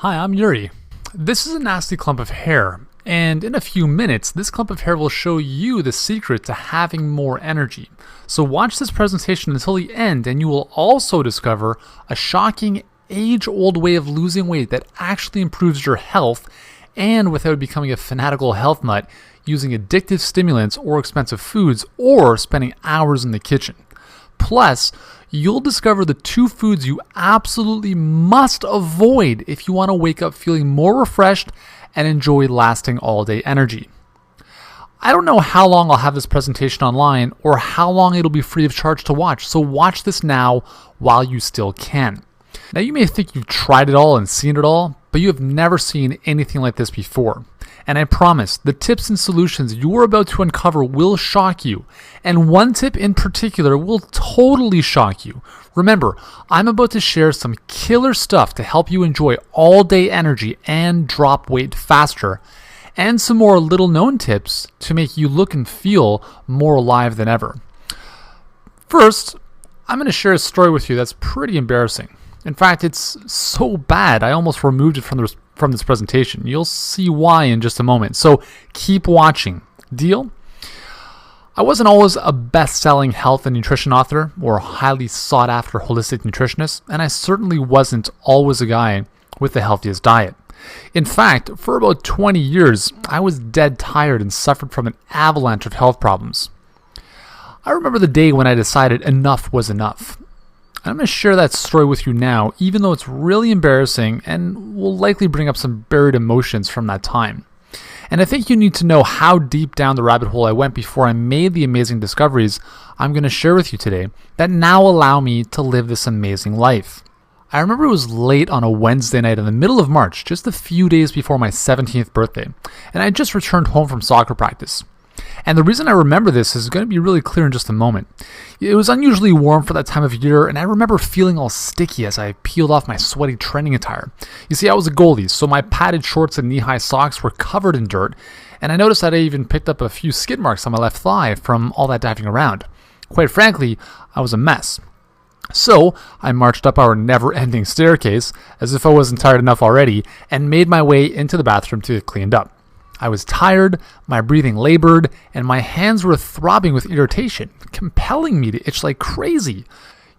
Hi, I'm Yuri. This is a nasty clump of hair, and in a few minutes, this clump of hair will show you the secret to having more energy. So watch this presentation until the end, and you will also discover a shocking, age-old way of losing weight that actually improves your health, and without becoming a fanatical health nut, using addictive stimulants or expensive foods, or spending hours in the kitchen. Plus, you'll discover the 2 foods you absolutely must avoid if you want to wake up feeling more refreshed and enjoy lasting all-day energy. I don't know how long I'll have this presentation online or how long it'll be free of charge to watch, so watch this now while you still can. Now you may think you've tried it all and seen it all, but you have never seen anything like this before. And I promise, the tips and solutions you are about to uncover will shock you. And one tip in particular will totally shock you. Remember, I'm about to share some killer stuff to help you enjoy all-day energy and drop weight faster, and some more little-known tips to make you look and feel more alive than ever. First, I'm going to share a story with you that's pretty embarrassing. In fact, it's so bad, I almost removed it from this presentation. You'll see why in just a moment, so keep watching. Deal? I wasn't always a best-selling health and nutrition author or a highly sought-after holistic nutritionist, and I certainly wasn't always a guy with the healthiest diet. In fact, for about 20 years, I was dead tired and suffered from an avalanche of health problems. I remember the day when I decided enough was enough. I'm going to share that story with you now, even though it's really embarrassing and will likely bring up some buried emotions from that time. And I think you need to know how deep down the rabbit hole I went before I made the amazing discoveries I'm going to share with you today that now allow me to live this amazing life. I remember it was late on a Wednesday night in the middle of March, just a few days before my 17th birthday, and I had just returned home from soccer practice. And the reason I remember this is going to be really clear in just a moment. It was unusually warm for that time of year, and I remember feeling all sticky as I peeled off my sweaty training attire. You see, I was a goalie, so my padded shorts and knee-high socks were covered in dirt, and I noticed that I even picked up a few skid marks on my left thigh from all that diving around. Quite frankly, I was a mess. So, I marched up our never-ending staircase, as if I wasn't tired enough already, and made my way into the bathroom to get cleaned up. I was tired, my breathing labored, and my hands were throbbing with irritation, compelling me to itch like crazy.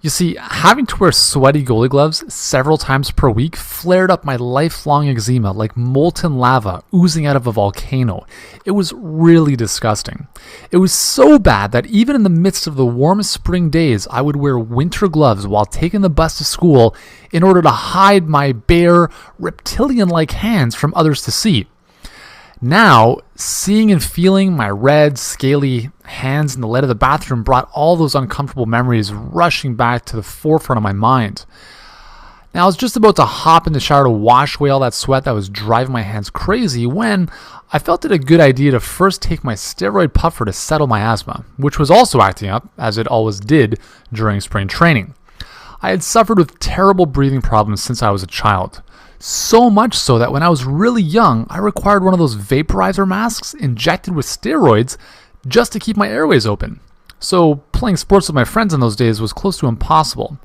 You see, having to wear sweaty goalie gloves several times per week flared up my lifelong eczema like molten lava oozing out of a volcano. It was really disgusting. It was so bad that even in the midst of the warmest spring days, I would wear winter gloves while taking the bus to school in order to hide my bare, reptilian-like hands from others to see. Now, seeing and feeling my red, scaly hands in the lead of the bathroom brought all those uncomfortable memories rushing back to the forefront of my mind. Now, I was just about to hop in the shower to wash away all that sweat that was driving my hands crazy when I felt it a good idea to first take my steroid puffer to settle my asthma, which was also acting up, as it always did during spring training. I had suffered with terrible breathing problems since I was a child. So much so that when I was really young, I required one of those vaporizer masks injected with steroids just to keep my airways open. So playing sports with my friends in those days was close to impossible.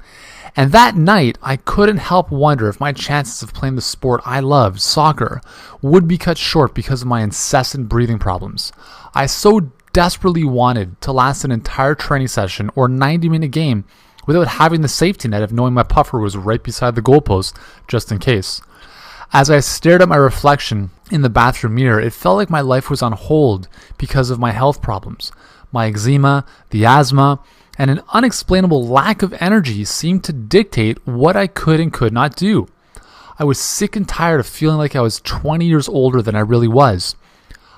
And that night, I couldn't help wonder if my chances of playing the sport I loved, soccer, would be cut short because of my incessant breathing problems. I so desperately wanted to last an entire training session or 90-minute game without having the safety net of knowing my puffer was right beside the goalpost, just in case. As I stared at my reflection in the bathroom mirror, it felt like my life was on hold because of my health problems. My eczema, the asthma, and an unexplainable lack of energy seemed to dictate what I could and could not do. I was sick and tired of feeling like I was 20 years older than I really was.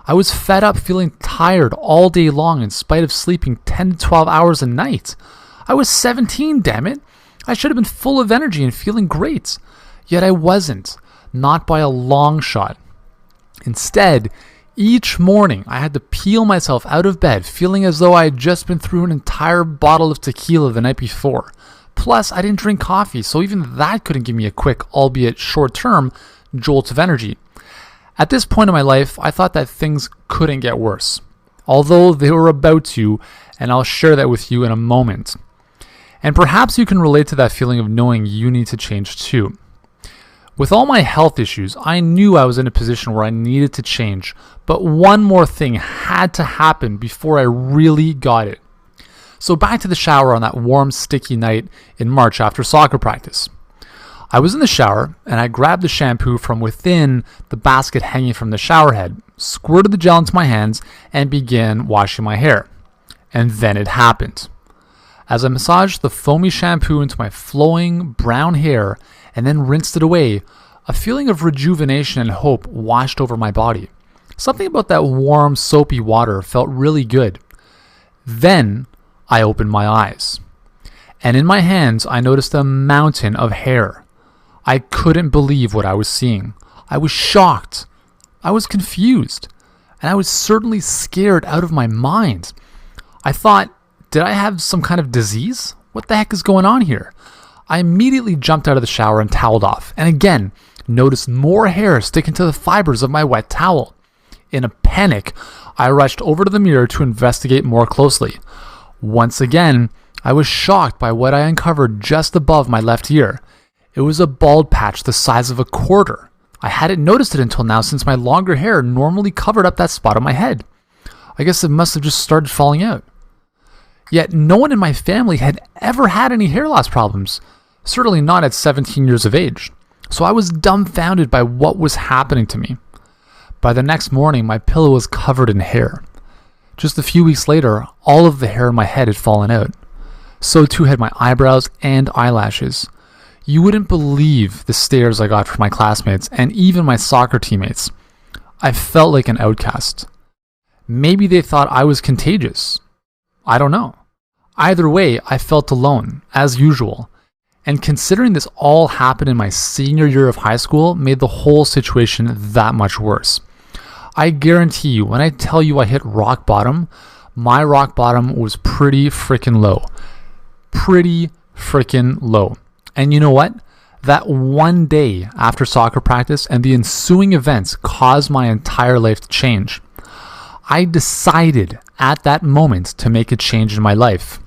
I was fed up feeling tired all day long in spite of sleeping 10 to 12 hours a night. I was 17, damn it. I should have been full of energy and feeling great. Yet I wasn't, not by a long shot. Instead, each morning I had to peel myself out of bed feeling as though I had just been through an entire bottle of tequila the night before. Plus, I didn't drink coffee, so even that couldn't give me a quick, albeit short-term, jolt of energy. At this point in my life, I thought that things couldn't get worse, although they were about to, and I'll share that with you in a moment. And perhaps you can relate to that feeling of knowing you need to change too. With all my health issues, I knew I was in a position where I needed to change, but one more thing had to happen before I really got it. So back to the shower on that warm, sticky night in March after soccer practice. I was in the shower and I grabbed the shampoo from within the basket hanging from the shower head, squirted the gel into my hands, and began washing my hair. And then it happened. As I massaged the foamy shampoo into my flowing brown hair and then rinsed it away, a feeling of rejuvenation and hope washed over my body. Something about that warm, soapy water felt really good. Then I opened my eyes, and in my hands I noticed a mountain of hair. I couldn't believe what I was seeing. I was shocked. I was confused, and I was certainly scared out of my mind. I thought, did I have some kind of disease? What the heck is going on here? I immediately jumped out of the shower and toweled off, and again, noticed more hair sticking to the fibers of my wet towel. In a panic, I rushed over to the mirror to investigate more closely. Once again, I was shocked by what I uncovered just above my left ear. It was a bald patch the size of a quarter. I hadn't noticed it until now since my longer hair normally covered up that spot on my head. I guess it must have just started falling out. Yet no one in my family had ever had any hair loss problems, certainly not at 17 years of age. So I was dumbfounded by what was happening to me. By the next morning, my pillow was covered in hair. Just a few weeks later, all of the hair in my head had fallen out. So too had my eyebrows and eyelashes. You wouldn't believe the stares I got from my classmates and even my soccer teammates. I felt like an outcast. Maybe they thought I was contagious. I don't know. Either way, I felt alone, as usual. And considering this all happened in my senior year of high school made the whole situation that much worse. I guarantee you, when I tell you I hit rock bottom, my rock bottom was pretty freaking low. Pretty freaking low. And you know what? That one day after soccer practice and the ensuing events caused my entire life to change. I decided at that moment to make a change in my life.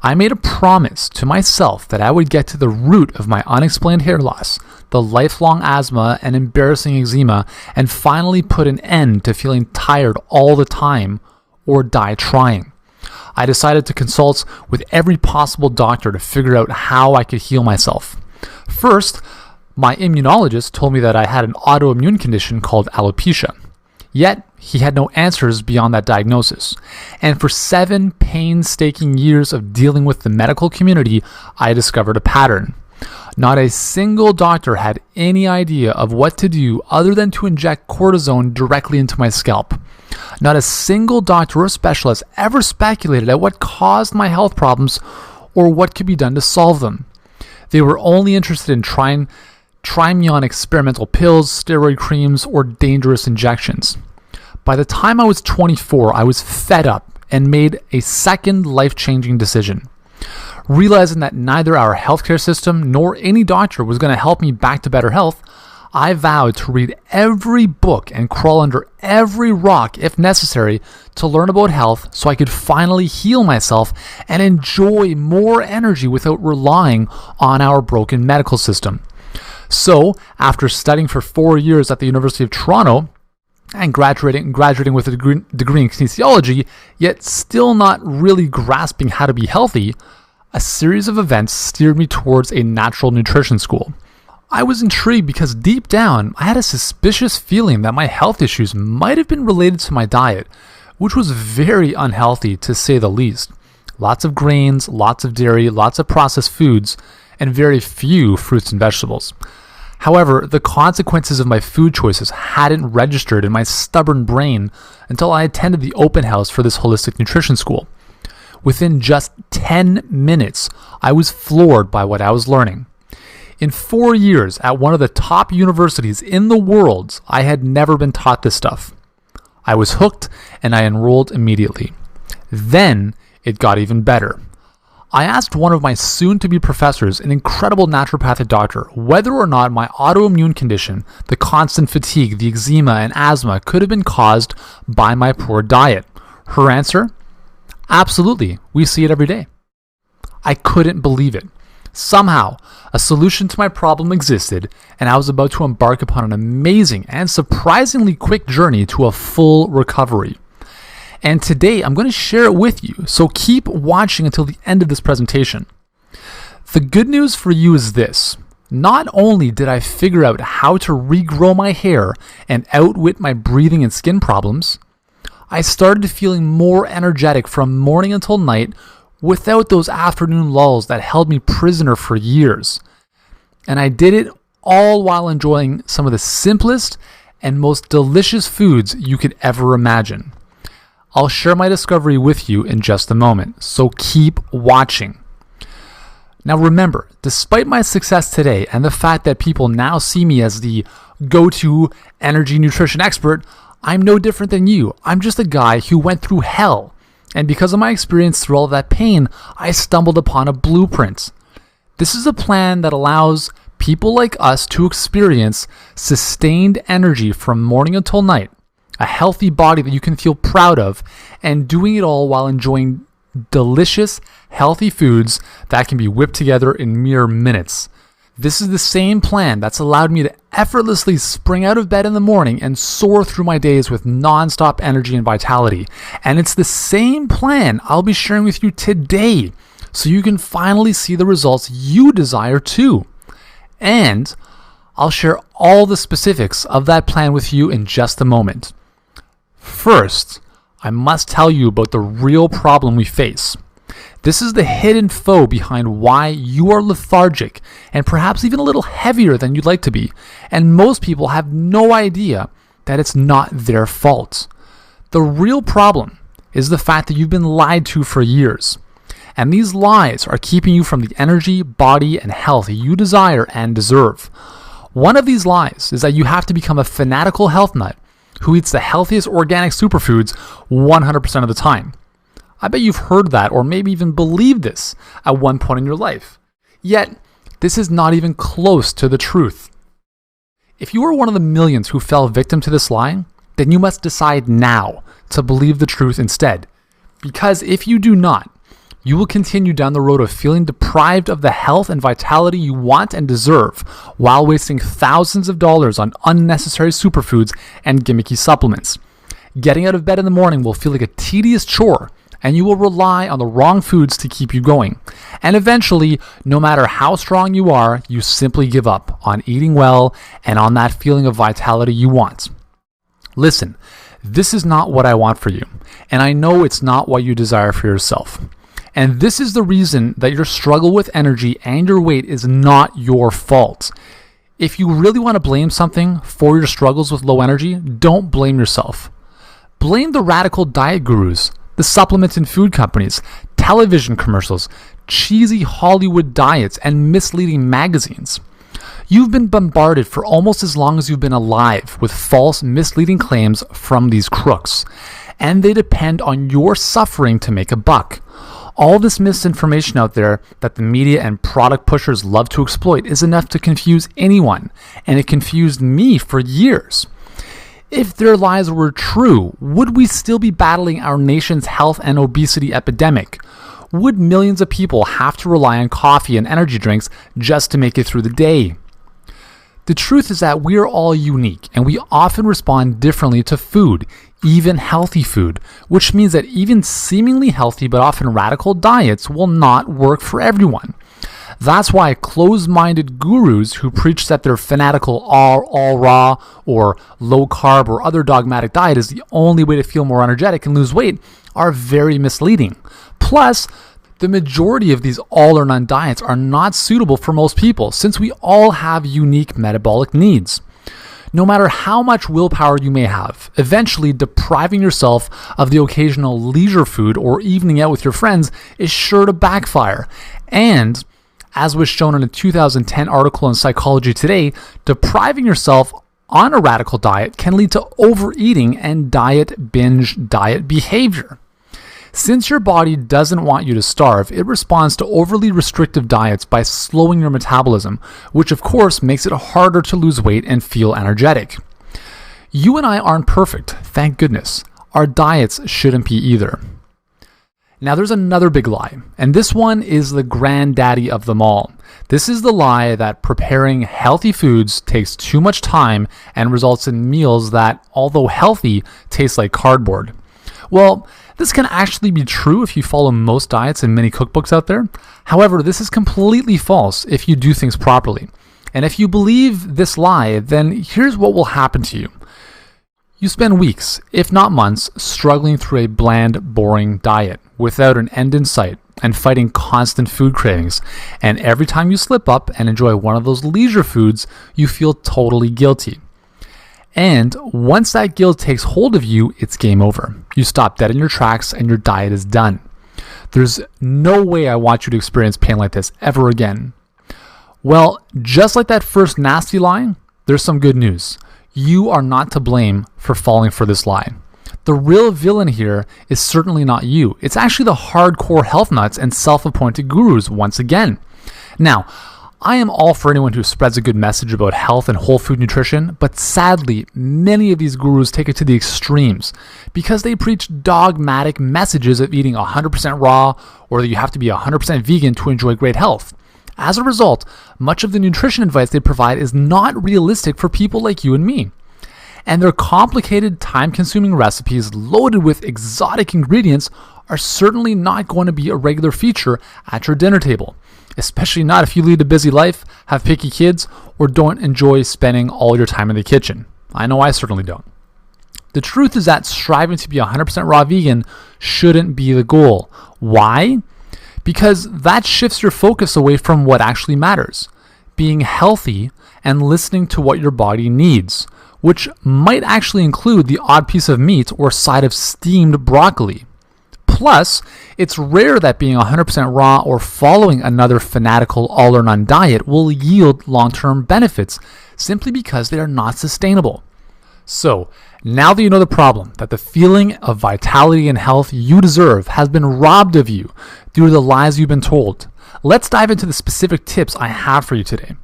I made a promise to myself that I would get to the root of my unexplained hair loss, the lifelong asthma and embarrassing eczema, and finally put an end to feeling tired all the time or die trying. I decided to consult with every possible doctor to figure out how I could heal myself. First, my immunologist told me that I had an autoimmune condition called alopecia. Yet, he had no answers beyond that diagnosis. And for 7 painstaking years of dealing with the medical community, I discovered a pattern. Not a single doctor had any idea of what to do other than to inject cortisone directly into my scalp. Not a single doctor or specialist ever speculated at what caused my health problems or what could be done to solve them. They were only interested in trying me on experimental pills, steroid creams, or dangerous injections. By the time I was 24, I was fed up and made a second life-changing decision. Realizing that neither our healthcare system nor any doctor was going to help me back to better health, I vowed to read every book and crawl under every rock if necessary to learn about health so I could finally heal myself and enjoy more energy without relying on our broken medical system. So, after studying for 4 years at the University of Toronto and graduating with a degree in kinesiology, yet still not really grasping how to be healthy, a series of events steered me towards a natural nutrition school. I was intrigued because deep down, I had a suspicious feeling that my health issues might have been related to my diet, which was very unhealthy to say the least. Lots of grains, lots of dairy, lots of processed foods, and very few fruits and vegetables. However, the consequences of my food choices hadn't registered in my stubborn brain until I attended the open house for this holistic nutrition school. Within just 10 minutes, I was floored by what I was learning. In 4 years at one of the top universities in the world, I had never been taught this stuff. I was hooked and I enrolled immediately. Then it got even better. I asked one of my soon-to-be professors, an incredible naturopathic doctor, whether or not my autoimmune condition, the constant fatigue, the eczema, and asthma could have been caused by my poor diet. Her answer? Absolutely. We see it every day. I couldn't believe it. Somehow, a solution to my problem existed, and I was about to embark upon an amazing and surprisingly quick journey to a full recovery. And today, I'm going to share it with you, so keep watching until the end of this presentation. The good news for you is this. Not only did I figure out how to regrow my hair and outwit my breathing and skin problems, I started feeling more energetic from morning until night without those afternoon lulls that held me prisoner for years. And I did it all while enjoying some of the simplest and most delicious foods you could ever imagine. I'll share my discovery with you in just a moment, so keep watching. Now remember, despite my success today and the fact that people now see me as the go-to energy nutrition expert, I'm no different than you. I'm just a guy who went through hell. And because of my experience through all of that pain, I stumbled upon a blueprint. This is a plan that allows people like us to experience sustained energy from morning until night, a healthy body that you can feel proud of, and doing it all while enjoying delicious, healthy foods that can be whipped together in mere minutes. This is the same plan that's allowed me to effortlessly spring out of bed in the morning and soar through my days with nonstop energy and vitality. And it's the same plan I'll be sharing with you today, so you can finally see the results you desire too. And I'll share all the specifics of that plan with you in just a moment. First, I must tell you about the real problem we face. This is the hidden foe behind why you are lethargic and perhaps even a little heavier than you'd like to be. And most people have no idea that it's not their fault. The real problem is the fact that you've been lied to for years. And these lies are keeping you from the energy, body, and health you desire and deserve. One of these lies is that you have to become a fanatical health nut who eats the healthiest organic superfoods 100% of the time. I bet you've heard that or maybe even believed this at one point in your life. Yet, this is not even close to the truth. If you are one of the millions who fell victim to this lie, then you must decide now to believe the truth instead. Because if you do not, you will continue down the road of feeling deprived of the health and vitality you want and deserve while wasting thousands of dollars on unnecessary superfoods and gimmicky supplements. Getting out of bed in the morning will feel like a tedious chore, and you will rely on the wrong foods to keep you going. And eventually, no matter how strong you are, you simply give up on eating well and on that feeling of vitality you want. Listen, this is not what I want for you, and I know it's not what you desire for yourself. And this is the reason that your struggle with energy and your weight is not your fault. If you really want to blame something for your struggles with low energy, don't blame yourself. Blame the radical diet gurus, the supplements and food companies, television commercials, cheesy Hollywood diets, and misleading magazines. You've been bombarded for almost as long as you've been alive with false, misleading claims from these crooks, and they depend on your suffering to make a buck. All this misinformation out there that the media and product pushers love to exploit is enough to confuse anyone, and it confused me for years. If their lies were true, would we still be battling our nation's health and obesity epidemic? Would millions of people have to rely on coffee and energy drinks just to make it through the day? The truth is that we are all unique, and we often respond differently to food, even healthy food, which means that even seemingly healthy but often radical diets will not work for everyone. That's why closed-minded gurus who preach that their fanatical all raw or low carb or other dogmatic diet is the only way to feel more energetic and lose weight are very misleading. Plus, the majority of these all or none diets are not suitable for most people since we all have unique metabolic needs. No matter how much willpower you may have, eventually depriving yourself of the occasional leisure food or evening out with your friends is sure to backfire. And as was shown in a 2010 article in Psychology Today, depriving yourself on a radical diet can lead to overeating and binge diet behavior. Since your body doesn't want you to starve, it responds to overly restrictive diets by slowing your metabolism, which of course makes it harder to lose weight and feel energetic. You and I aren't perfect, thank goodness. Our diets shouldn't be either. Now there's another big lie, and this one is the granddaddy of them all. This is the lie that preparing healthy foods takes too much time and results in meals that, although healthy, taste like cardboard. Well, this can actually be true if you follow most diets and many cookbooks out there. However, this is completely false if you do things properly. And if you believe this lie, then here's what will happen to you. You spend weeks, if not months, struggling through a bland, boring diet without an end in sight and fighting constant food cravings. And every time you slip up and enjoy one of those leisure foods, you feel totally guilty. And once that guilt takes hold of you, it's game over. You stop dead in your tracks and your diet is done. There's no way I want you to experience pain like this ever again. Well, just like that first nasty lie, there's some good news. You are not to blame for falling for this lie. The real villain here is certainly not you. It's actually the hardcore health nuts and self-appointed gurus once again. Now, I am all for anyone who spreads a good message about health and whole food nutrition, but sadly, many of these gurus take it to the extremes because they preach dogmatic messages of eating 100% raw or that you have to be 100% vegan to enjoy great health. As a result, much of the nutrition advice they provide is not realistic for people like you and me. And their complicated, time-consuming recipes loaded with exotic ingredients are certainly not going to be a regular feature at your dinner table, especially not if you lead a busy life, have picky kids, or don't enjoy spending all your time in the kitchen. I know I certainly don't. The truth is that striving to be 100% raw vegan shouldn't be the goal. Why? Because that shifts your focus away from what actually matters, being healthy and listening to what your body needs, which might actually include the odd piece of meat or side of steamed broccoli. Plus, it's rare that being 100% raw or following another fanatical all-or-none diet will yield long-term benefits simply because they are not sustainable. So, now that you know the problem, that the feeling of vitality and health you deserve has been robbed of you due to the lies you've been told, let's dive into the specific tips I have for you today.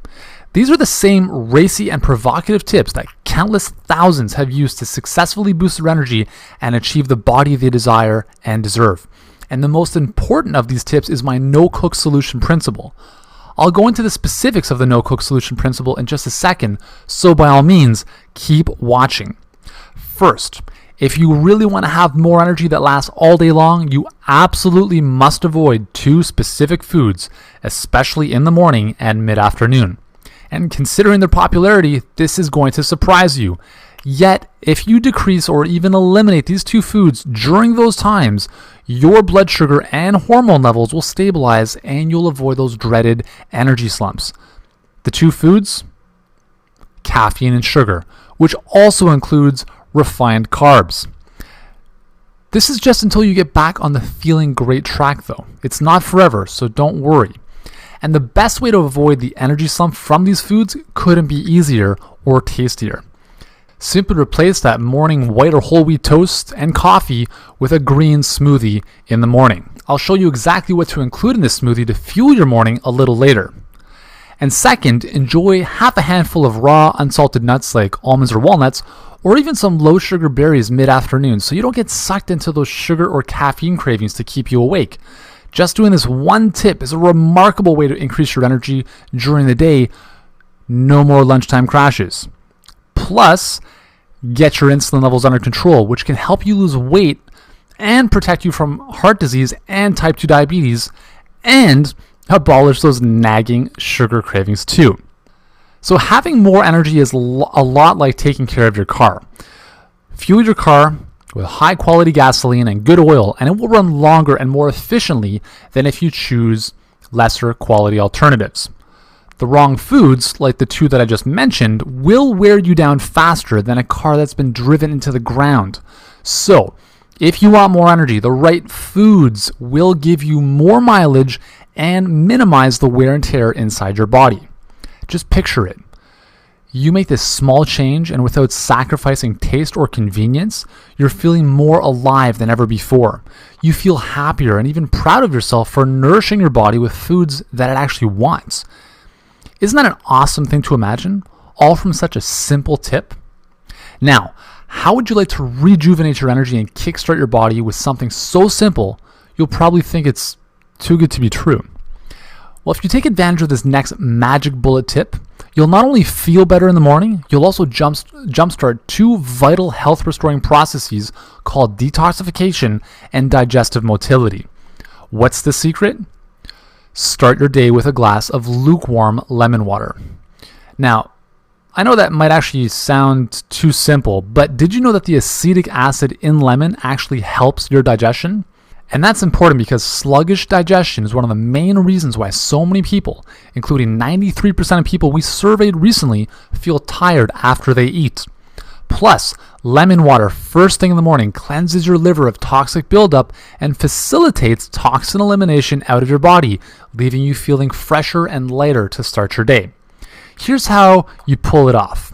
These are the same racy and provocative tips that countless thousands have used to successfully boost their energy and achieve the body they desire and deserve. And the most important of these tips is my no-cook solution principle. I'll go into the specifics of the no-cook solution principle in just a second, so by all means, keep watching. First, if you really want to have more energy that lasts all day long, you absolutely must avoid two specific foods, especially in the morning and mid-afternoon. And considering their popularity, this is going to surprise you. Yet, if you decrease or even eliminate these two foods during those times, your blood sugar and hormone levels will stabilize and you'll avoid those dreaded energy slumps. The two foods? Caffeine and sugar, which also includes refined carbs. This is just until you get back on the feeling great track though. It's not forever, so don't worry. And the best way to avoid the energy slump from these foods couldn't be easier or tastier. Simply replace that morning white or whole wheat toast and coffee with a green smoothie in the morning. I'll show you exactly what to include in this smoothie to fuel your morning a little later. And second, enjoy half a handful of raw, unsalted nuts like almonds or walnuts, or even some low-sugar berries mid-afternoon so you don't get sucked into those sugar or caffeine cravings to keep you awake. Just doing this one tip is a remarkable way to increase your energy during the day. No more lunchtime crashes. Plus, get your insulin levels under control, which can help you lose weight and protect you from heart disease and type 2 diabetes, and abolish those nagging sugar cravings too. So having more energy is a lot like taking care of your car. Fuel your car with high quality gasoline and good oil, and it will run longer and more efficiently than if you choose lesser quality alternatives. The wrong foods, like the two that I just mentioned, will wear you down faster than a car that's been driven into the ground. So, if you want more energy, the right foods will give you more mileage and minimize the wear and tear inside your body. Just picture it. You make this small change, and without sacrificing taste or convenience, you're feeling more alive than ever before. You feel happier and even proud of yourself for nourishing your body with foods that it actually wants. Isn't that an awesome thing to imagine? All from such a simple tip? Now, how would you like to rejuvenate your energy and kickstart your body with something so simple you'll probably think it's too good to be true. Well, if you take advantage of this next magic bullet tip, you'll not only feel better in the morning, you'll also jumpstart two vital health restoring processes called detoxification and digestive motility. What's the secret? Start your day with a glass of lukewarm lemon water. Now, I know that might actually sound too simple, but did you know that the acetic acid in lemon actually helps your digestion? And that's important because sluggish digestion is one of the main reasons why so many people, including 93% of people we surveyed recently, feel tired after they eat. Plus, lemon water first thing in the morning cleanses your liver of toxic buildup and facilitates toxin elimination out of your body, leaving you feeling fresher and lighter to start your day. Here's how you pull it off.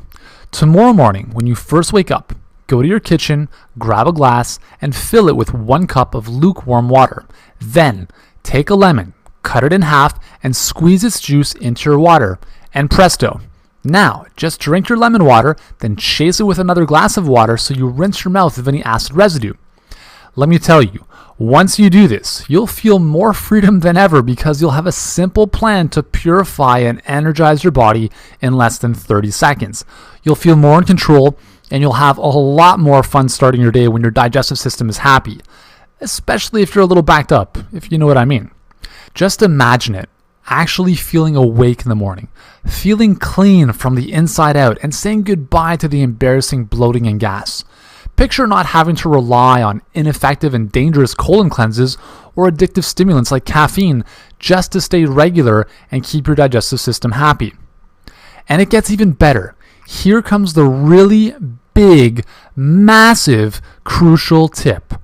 Tomorrow morning, when you first wake up, go to your kitchen, grab a glass, and fill it with 1 cup of lukewarm water. Then, take a lemon, cut it in half, and squeeze its juice into your water. And presto! Now, just drink your lemon water, then chase it with another glass of water so you rinse your mouth of any acid residue. Let me tell you, once you do this, you'll feel more freedom than ever because you'll have a simple plan to purify and energize your body in less than 30 seconds. You'll feel more in control, and you'll have a lot more fun starting your day when your digestive system is happy, especially if you're a little backed up, if you know what I mean. Just imagine it, actually feeling awake in the morning, feeling clean from the inside out, and saying goodbye to the embarrassing bloating and gas. Picture not having to rely on ineffective and dangerous colon cleanses or addictive stimulants like caffeine just to stay regular and keep your digestive system happy. And it gets even better. Here comes the really big, massive, crucial tip.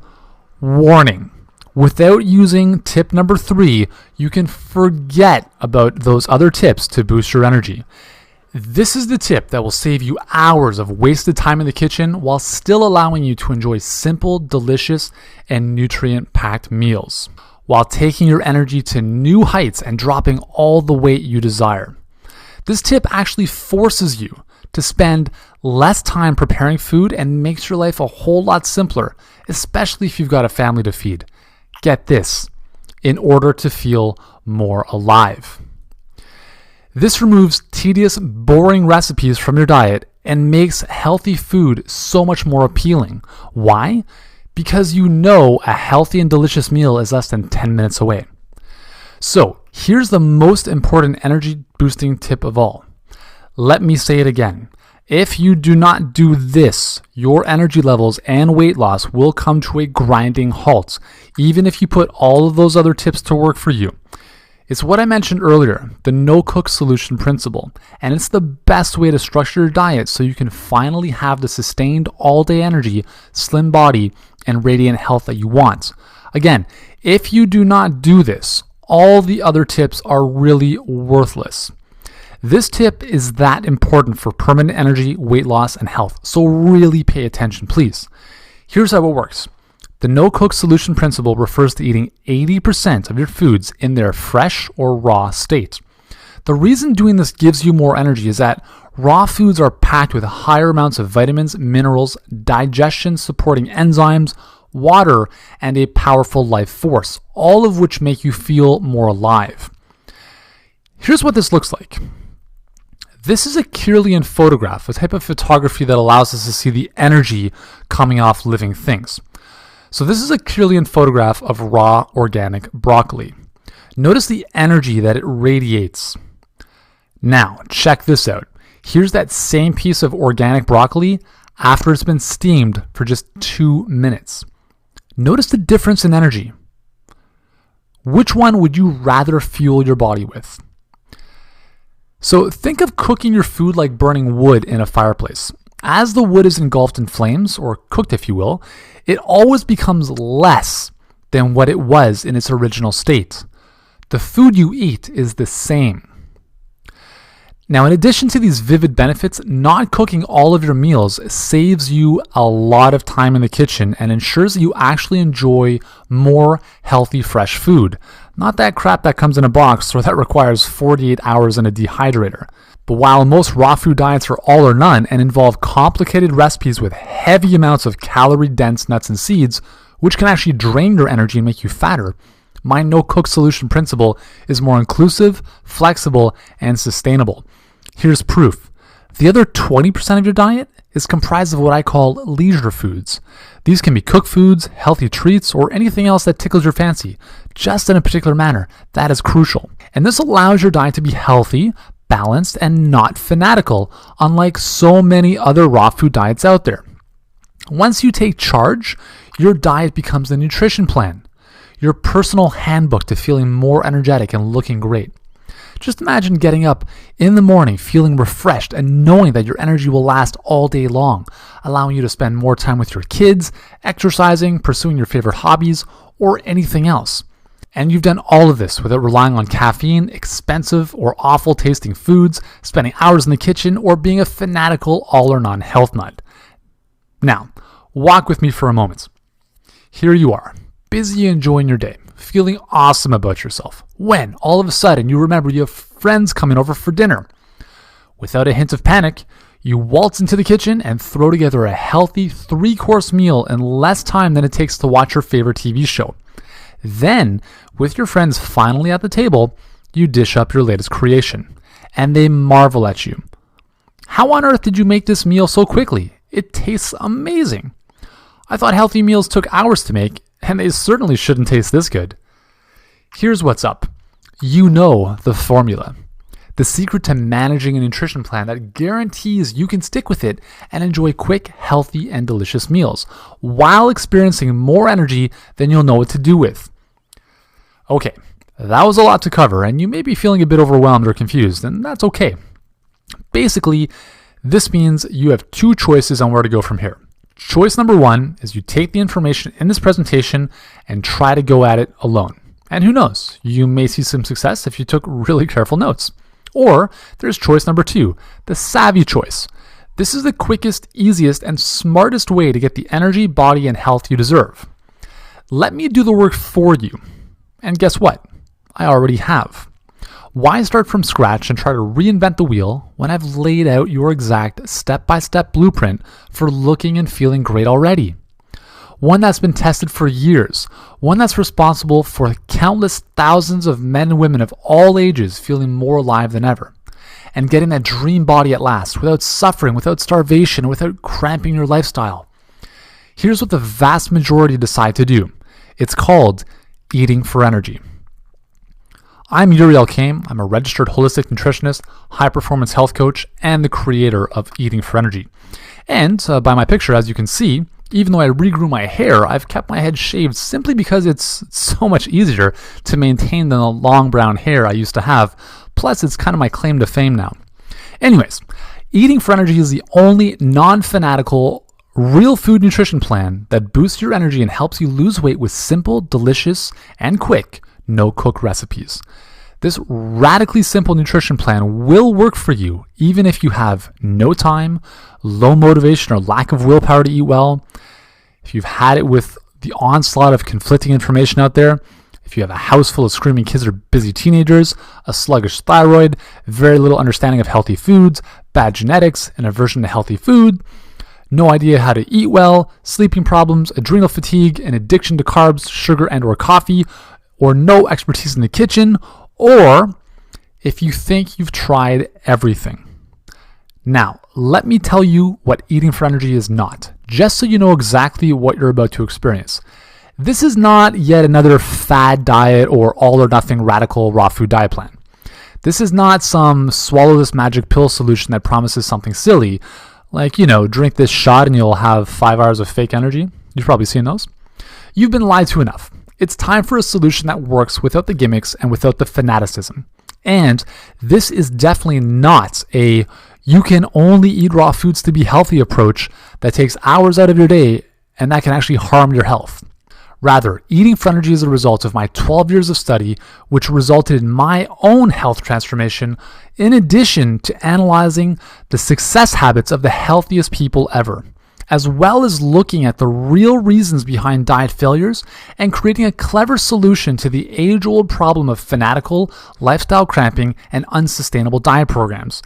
Warning. Without using tip number 3, you can forget about those other tips to boost your energy. This is the tip that will save you hours of wasted time in the kitchen while still allowing you to enjoy simple, delicious, and nutrient-packed meals, while taking your energy to new heights and dropping all the weight you desire. This tip actually forces you to spend less time preparing food and makes your life a whole lot simpler, especially if you've got a family to feed. Get this, in order to feel more alive. This removes tedious, boring recipes from your diet and makes healthy food so much more appealing. Why? Because you know a healthy and delicious meal is less than 10 minutes away. So, here's the most important energy boosting tip of all. Let me say it again. If you do not do this, your energy levels and weight loss will come to a grinding halt, even if you put all of those other tips to work for you. It's what I mentioned earlier, the no-cook solution principle, and it's the best way to structure your diet so you can finally have the sustained all-day energy, slim body, and radiant health that you want. Again, if you do not do this, all the other tips are really worthless. This tip is that important for permanent energy, weight loss, and health, so really pay attention, please. Here's how it works. The no-cook solution principle refers to eating 80% of your foods in their fresh or raw state. The reason doing this gives you more energy is that raw foods are packed with higher amounts of vitamins, minerals, digestion-supporting enzymes, water, and a powerful life force, all of which make you feel more alive. Here's what this looks like. This is a Kirlian photograph, a type of photography that allows us to see the energy coming off living things. So this is a Kirlian photograph of raw organic broccoli. Notice the energy that it radiates. Now, check this out. Here's that same piece of organic broccoli after it's been steamed for just 2 minutes. Notice the difference in energy. Which one would you rather fuel your body with? So think of cooking your food like burning wood in a fireplace. As the wood is engulfed in flames, or cooked if you will, it always becomes less than what it was in its original state. The food you eat is the same. Now, in addition to these vivid benefits, not cooking all of your meals saves you a lot of time in the kitchen and ensures that you actually enjoy more healthy, fresh food. Not that crap that comes in a box or that requires 48 hours in a dehydrator. But while most raw food diets are all or none and involve complicated recipes with heavy amounts of calorie-dense nuts and seeds, which can actually drain your energy and make you fatter, my no-cook solution principle is more inclusive, flexible, and sustainable. Here's proof. The other 20% of your diet is comprised of what I call leisure foods. These can be cooked foods, healthy treats, or anything else that tickles your fancy, just in a particular manner. That is crucial. And this allows your diet to be healthy, balanced, and not fanatical, unlike so many other raw food diets out there. Once you take charge, your diet becomes a nutrition plan, your personal handbook to feeling more energetic and looking great. Just imagine getting up in the morning feeling refreshed and knowing that your energy will last all day long, allowing you to spend more time with your kids, exercising, pursuing your favorite hobbies, or anything else. And you've done all of this without relying on caffeine, expensive or awful tasting foods, spending hours in the kitchen, or being a fanatical all or none health nut. Now, walk with me for a moment. Here you are, busy enjoying your day, feeling awesome about yourself, when all of a sudden you remember you have friends coming over for dinner. Without a hint of panic, you waltz into the kitchen and throw together a healthy 3-course meal in less time than it takes to watch your favorite TV show. Then, with your friends finally at the table, you dish up your latest creation, and they marvel at you. How on earth did you make this meal so quickly? It tastes amazing. I thought healthy meals took hours to make, and they certainly shouldn't taste this good. Here's what's up. You know the formula. The secret to managing a nutrition plan that guarantees you can stick with it and enjoy quick, healthy, and delicious meals while experiencing more energy than you'll know what to do with. Okay, that was a lot to cover, and you may be feeling a bit overwhelmed or confused, and that's okay. Basically, this means you have 2 choices on where to go from here. Choice number 1 is you take the information in this presentation and try to go at it alone. And who knows, you may see some success if you took really careful notes. Or there's choice number 2, the savvy choice. This is the quickest, easiest, and smartest way to get the energy, body, and health you deserve. Let me do the work for you. And guess what? I already have. Why start from scratch and try to reinvent the wheel when I've laid out your exact step-by-step blueprint for looking and feeling great already? One that's been tested for years, one that's responsible for countless thousands of men and women of all ages feeling more alive than ever, and getting that dream body at last without suffering, without starvation, without cramping your lifestyle. Here's what the vast majority decide to do. It's called eating for energy. I'm Uriel Kame. I'm a registered holistic nutritionist, high-performance health coach, and the creator of Eating for Energy. And by my picture, as you can see, even though I regrew my hair, I've kept my head shaved simply because it's so much easier to maintain than the long brown hair I used to have. Plus, it's kind of my claim to fame now. Anyways, Eating for Energy is the only non-fanatical, real food nutrition plan that boosts your energy and helps you lose weight with simple, delicious, and quick no-cook recipes. This radically simple nutrition plan will work for you even if you have no time, low motivation, or lack of willpower to eat well. If you've had it with the onslaught of conflicting information out there, if you have a house full of screaming kids or busy teenagers, a sluggish thyroid, very little understanding of healthy foods, bad genetics, an aversion to healthy food, no idea how to eat well, sleeping problems, adrenal fatigue, an addiction to carbs, sugar, and or coffee, or no expertise in the kitchen, or if you think you've tried everything. Now, let me tell you what Eating for Energy is not, just so you know exactly what you're about to experience. This is not yet another fad diet or all or nothing radical raw food diet plan. This is not some swallow this magic pill solution that promises something silly, like, drink this shot and you'll have 5 hours of fake energy. You've probably seen those. You've been lied to enough. It's time for a solution that works without the gimmicks and without the fanaticism. And this is definitely not a you can only eat raw foods to be healthy approach that takes hours out of your day and that can actually harm your health. Rather, Eating for Energy is a result of my 12 years of study, which resulted in my own health transformation, in addition to analyzing the success habits of the healthiest people ever, as well as looking at the real reasons behind diet failures and creating a clever solution to the age-old problem of fanatical, lifestyle cramping, and unsustainable diet programs.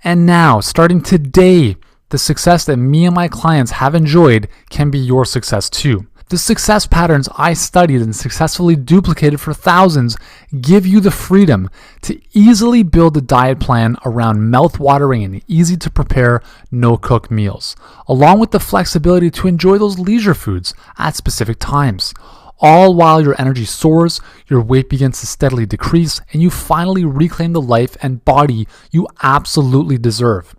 And now, starting today, the success that me and my clients have enjoyed can be your success too. The success patterns I studied and successfully duplicated for thousands give you the freedom to easily build a diet plan around mouth-watering and easy-to-prepare, no-cook meals, along with the flexibility to enjoy those leisure foods at specific times, all while your energy soars, your weight begins to steadily decrease, and you finally reclaim the life and body you absolutely deserve.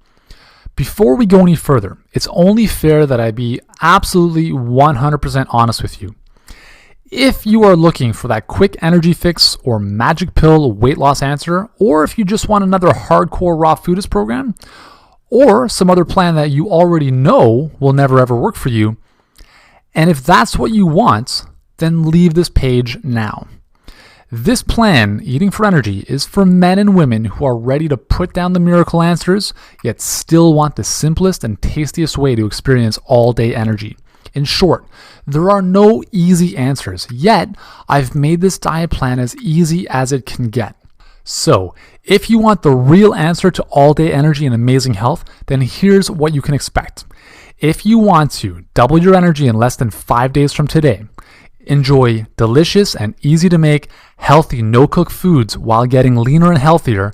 Before we go any further, it's only fair that I be absolutely 100% honest with you. If you are looking for that quick energy fix or magic pill weight loss answer, or if you just want another hardcore raw foodist program, or some other plan that you already know will never ever work for you, and if that's what you want, then leave this page now. This plan, Eating for Energy, is for men and women who are ready to put down the miracle answers, yet still want the simplest and tastiest way to experience all-day energy. In short, there are no easy answers, yet I've made this diet plan as easy as it can get. So, if you want the real answer to all-day energy and amazing health, then here's what you can expect. If you want to double your energy in less than 5 days from today, enjoy delicious and easy to make healthy no-cook foods while getting leaner and healthier,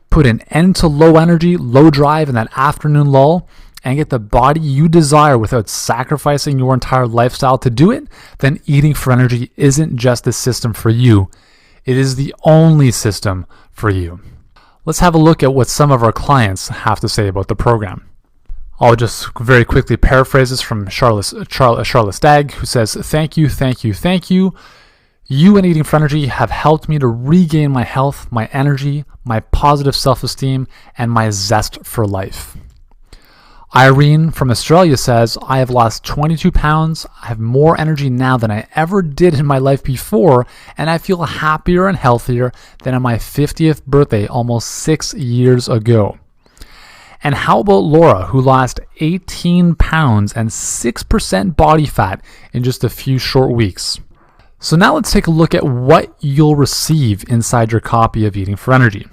put an end to low energy, low drive in that afternoon lull, and get the body you desire without sacrificing your entire lifestyle to do it, then Eating for Energy isn't just the system for you. It is the only system for you. Let's have a look at what some of our clients have to say about the program. I'll just very quickly paraphrase this from Charlotte Stagg, who says, "Thank you, thank you, thank you. You and Eating for Energy have helped me to regain my health, my energy, my positive self-esteem, and my zest for life." Irene from Australia says, "I have lost 22 pounds. I have more energy now than I ever did in my life before, and I feel happier and healthier than on my 50th birthday almost 6 years ago." And how about Laura, who lost 18 pounds and 6% body fat in just a few short weeks? So now let's take a look at what you'll receive inside your copy of Eating for Energy.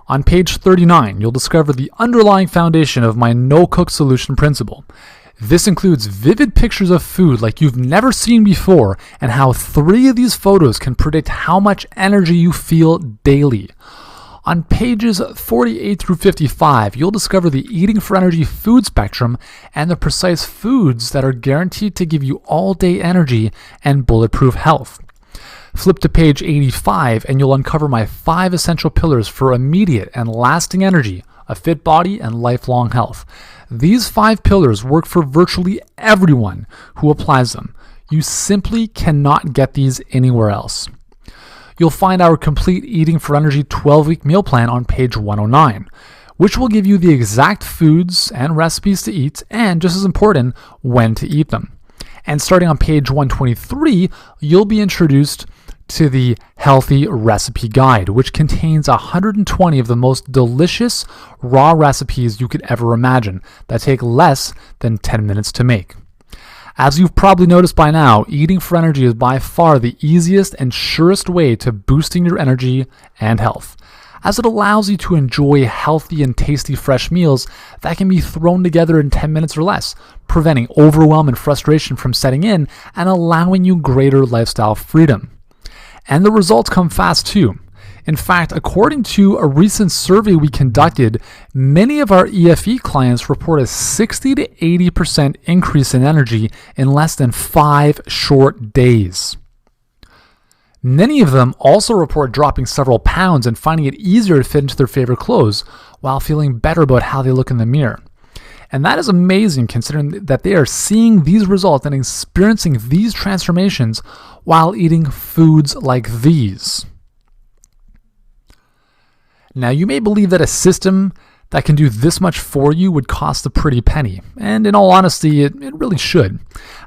On page 39, you'll discover the underlying foundation of my no-cook solution principle. This includes vivid pictures of food like you've never seen before, and how 3 of these photos can predict how much energy you feel daily. On pages 48 through 55, you'll discover the Eating for Energy food spectrum and the precise foods that are guaranteed to give you all-day energy and bulletproof health. Flip to page 85 and you'll uncover my 5 essential pillars for immediate and lasting energy, a fit body, and lifelong health. These 5 pillars work for virtually everyone who applies them. You simply cannot get these anywhere else. You'll find our complete Eating for Energy 12-week meal plan on page 109, which will give you the exact foods and recipes to eat, and just as important, when to eat them. And starting on page 123, you'll be introduced to the Healthy Recipe Guide, which contains 120 of the most delicious raw recipes you could ever imagine that take less than 10 minutes to make. As you've probably noticed by now, Eating for Energy is by far the easiest and surest way to boosting your energy and health, as it allows you to enjoy healthy and tasty fresh meals that can be thrown together in 10 minutes or less, preventing overwhelm and frustration from setting in and allowing you greater lifestyle freedom. And the results come fast too. In fact, according to a recent survey we conducted, many of our EFE clients report a 60 to 80% increase in energy in less than 5 short days. Many of them also report dropping several pounds and finding it easier to fit into their favorite clothes while feeling better about how they look in the mirror. And that is amazing considering that they are seeing these results and experiencing these transformations while eating foods like these. Now, you may believe that a system that can do this much for you would cost a pretty penny, and in all honesty, it really should.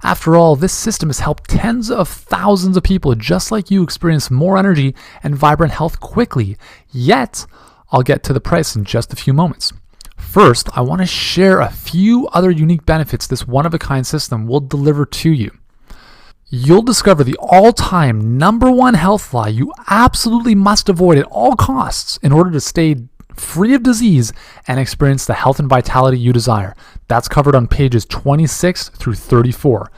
After all, this system has helped tens of thousands of people just like you experience more energy and vibrant health quickly, yet I'll get to the price in just a few moments. First, I want to share a few other unique benefits this one-of-a-kind system will deliver to you. You'll discover the all-time #1 health lie you absolutely must avoid at all costs in order to stay free of disease and experience the health and vitality you desire. That's covered on pages 26 through 34.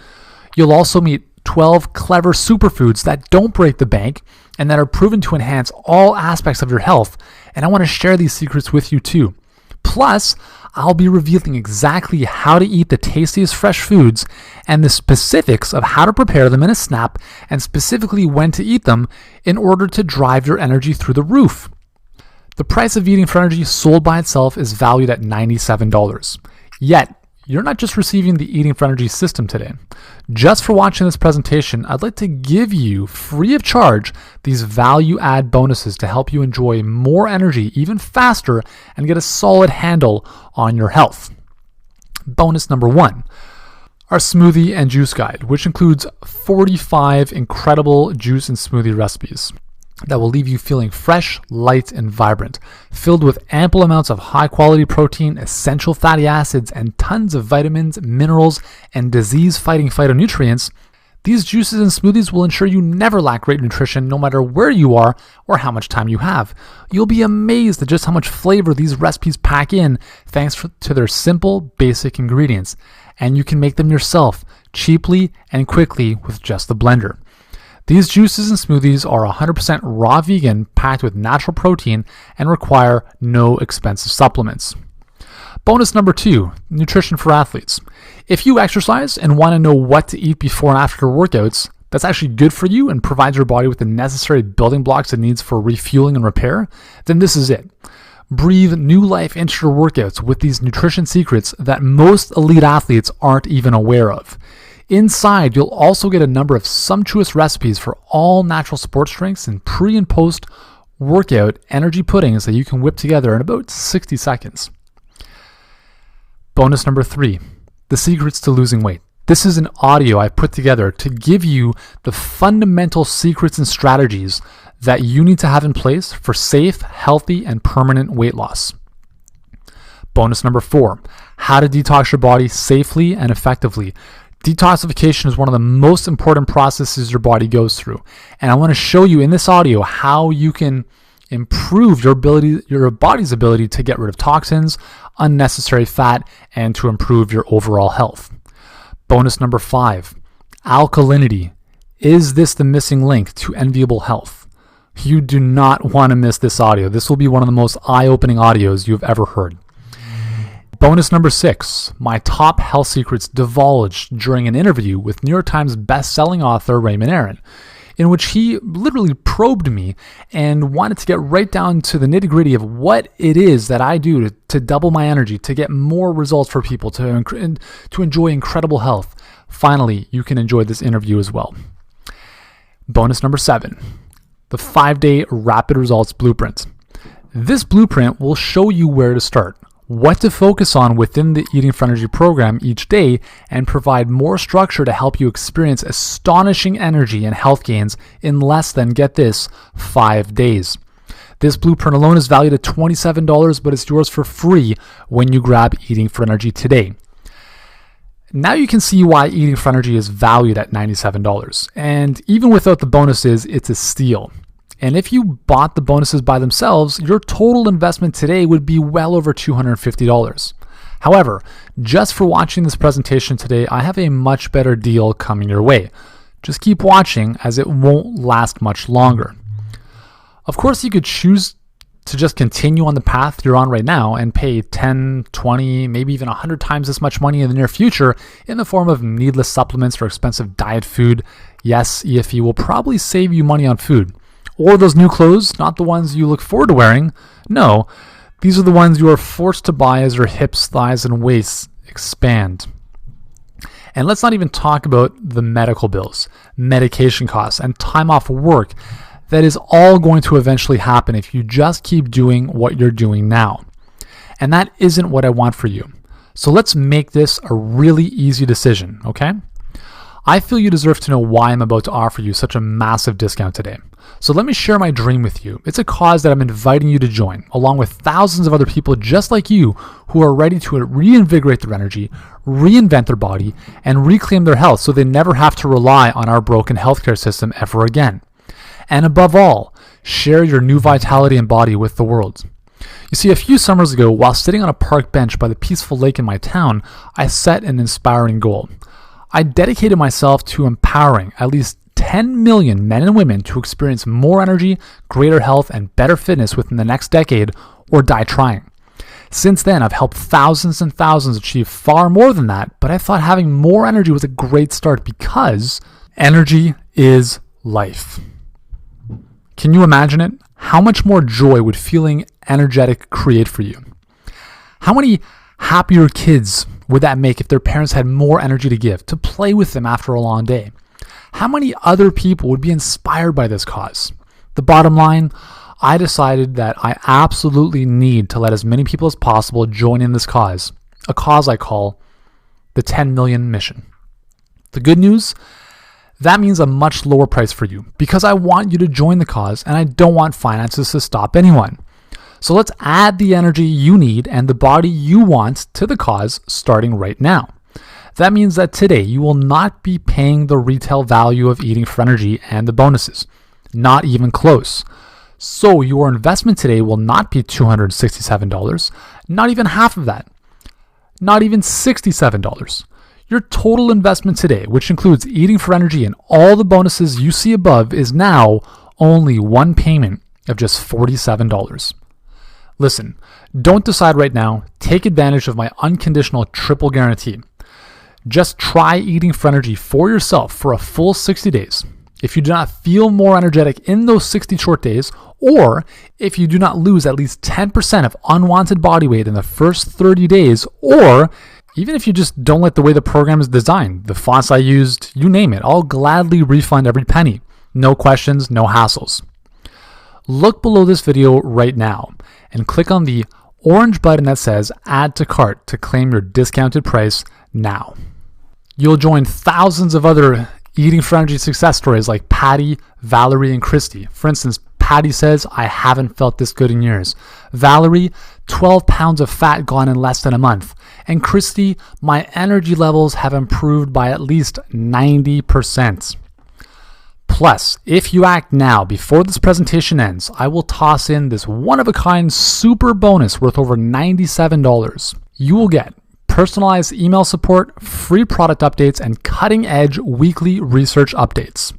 You'll also meet 12 clever superfoods that don't break the bank and that are proven to enhance all aspects of your health, and I want to share these secrets with you too. Plus, I'll be revealing exactly how to eat the tastiest fresh foods and the specifics of how to prepare them in a snap and specifically when to eat them in order to drive your energy through the roof. The price of eating for energy sold by itself is valued at $97. Yet, you're not just receiving the Eating for Energy system today. Just for watching this presentation, I'd like to give you, free of charge, these value-add bonuses to help you enjoy more energy even faster and get a solid handle on your health. Bonus number 1, our smoothie and juice guide, which includes 45 incredible juice and smoothie recipes that will leave you feeling fresh, light, and vibrant, filled with ample amounts of high-quality protein, essential fatty acids, and tons of vitamins, minerals, and disease-fighting phytonutrients. These juices and smoothies will ensure you never lack great nutrition no matter where you are or how much time you have. You'll be amazed at just how much flavor these recipes pack in thanks to their simple, basic ingredients. And you can make them yourself, cheaply and quickly with just the blender. These juices and smoothies are 100% raw vegan, packed with natural protein, and require no expensive supplements. Bonus number 2, nutrition for athletes. If you exercise and want to know what to eat before and after workouts that's actually good for you and provides your body with the necessary building blocks it needs for refueling and repair, then this is it. Breathe new life into your workouts with these nutrition secrets that most elite athletes aren't even aware of. Inside, you'll also get a number of sumptuous recipes for all natural sports drinks and pre and post workout energy puddings that you can whip together in about 60 seconds. Bonus number 3, the secrets to losing weight. This is an audio I put together to give you the fundamental secrets and strategies that you need to have in place for safe, healthy, and permanent weight loss. Bonus number 4, how to detox your body safely and effectively. Detoxification is one of the most important processes your body goes through. And I want to show you in this audio how you can improve your body's ability to get rid of toxins, unnecessary fat, and to improve your overall health. Bonus number 5, alkalinity. Is this the missing link to enviable health? You do not want to miss this audio. This will be one of the most eye-opening audios you've ever heard. Bonus number 6, my top health secrets divulged during an interview with New York Times best-selling author Raymond Aron, in which he literally probed me and wanted to get right down to the nitty-gritty of what it is that I do to double my energy, to get more results for people, to enjoy incredible health. Finally, you can enjoy this interview as well. Bonus number 7, the 5-day rapid results blueprint. This blueprint will show you where to start, what to focus on within the Eating for Energy program each day, and provide more structure to help you experience astonishing energy and health gains in less than, get this, 5 days. This blueprint alone is valued at $27, but it's yours for free when you grab Eating for Energy today. Now you can see why Eating for Energy is valued at $97. And even without the bonuses, it's a steal. And if you bought the bonuses by themselves, your total investment today would be well over $250. However, just for watching this presentation today, I have a much better deal coming your way. Just keep watching, as it won't last much longer. Of course, you could choose to just continue on the path you're on right now and pay 10, 20, maybe even 100 times this much money in the near future in the form of needless supplements or expensive diet food. Yes, EFE will probably save you money on food. Or those new clothes, not the ones you look forward to wearing. No, these are the ones you are forced to buy as your hips, thighs, and waists expand. And let's not even talk about the medical bills, medication costs, and time off work. That is all going to eventually happen if you just keep doing what you're doing now. And that isn't what I want for you. So let's make this a really easy decision, okay? I feel you deserve to know why I'm about to offer you such a massive discount today. So let me share my dream with you. It's a cause that I'm inviting you to join, along with thousands of other people just like you who are ready to reinvigorate their energy, reinvent their body, and reclaim their health so they never have to rely on our broken healthcare system ever again. And above all, share your new vitality and body with the world. You see, a few summers ago, while sitting on a park bench by the peaceful lake in my town, I set an inspiring goal. I dedicated myself to empowering at least 10 million men and women to experience more energy, greater health, and better fitness within the next decade, or die trying. Since then, I've helped thousands and thousands achieve far more than that, but I thought having more energy was a great start because energy is life. Can you imagine it? How much more joy would feeling energetic create for you? How many happier kids would that make if their parents had more energy to give, to play with them after a long day? How many other people would be inspired by this cause? The bottom line, I decided that I absolutely need to let as many people as possible join in this cause, a cause I call the 10 million mission. The good news, that means a much lower price for you because I want you to join the cause and I don't want finances to stop anyone. So let's add the energy you need and the body you want to the cause starting right now. That means that today you will not be paying the retail value of eating for energy and the bonuses. Not even close. So your investment today will not be $267, not even half of that, not even $67. Your total investment today, which includes eating for energy and all the bonuses you see above, is now only one payment of just $47. Listen, don't decide right now. Take advantage of my unconditional triple guarantee. Just try eating for energy for yourself for a full 60 days. If you do not feel more energetic in those 60 short days, or if you do not lose at least 10% of unwanted body weight in the first 30 days, or even if you just don't like the way the program is designed, the fonts I used, you name it, I'll gladly refund every penny. No questions, no hassles. Look below this video right now and click on the orange button that says Add to Cart to claim your discounted price now. You'll join thousands of other eating for energy success stories like Patty, Valerie, and Christy. For instance, Patty says, I haven't felt this good in years. Valerie, 12 pounds of fat gone in less than a month. And Christy, my energy levels have improved by at least 90%. Plus, if you act now before this presentation ends, I will toss in this one-of-a-kind super bonus worth over $97. You will get personalized email support, free product updates, and cutting-edge weekly research updates.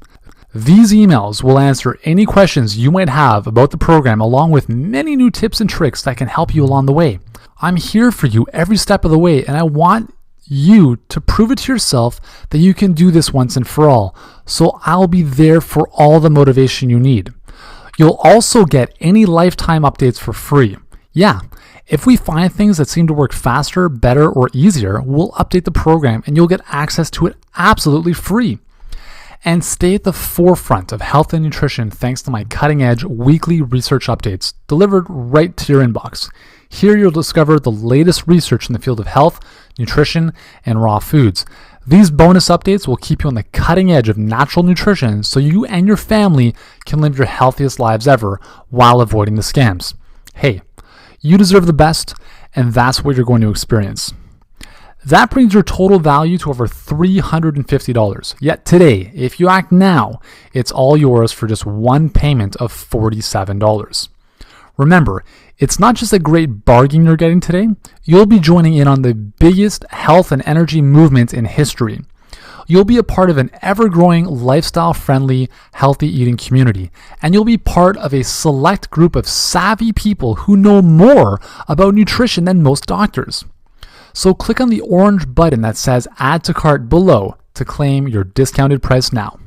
These emails will answer any questions you might have about the program, along with many new tips and tricks that can help you along the way. I'm here for you every step of the way, and I want you to prove it to yourself that you can do this once and for all. So I'll be there for all the motivation you need. You'll also get any lifetime updates for free. Yeah, if we find things that seem to work faster, better, or easier, we'll update the program and you'll get access to it absolutely free. And stay at the forefront of health and nutrition thanks to my cutting-edge weekly research updates delivered right to your inbox. Here you'll discover the latest research in the field of health, nutrition, and raw foods. These bonus updates will keep you on the cutting edge of natural nutrition so you and your family can live your healthiest lives ever while avoiding the scams. Hey, you deserve the best, and that's what you're going to experience. That brings your total value to over $350. Yet today, if you act now, it's all yours for just one payment of $47. Remember, it's not just a great bargain you're getting today, you'll be joining in on the biggest health and energy movement in history. You'll be a part of an ever-growing, lifestyle-friendly, healthy eating community, and you'll be part of a select group of savvy people who know more about nutrition than most doctors. So click on the orange button that says Add to Cart below to claim your discounted price now.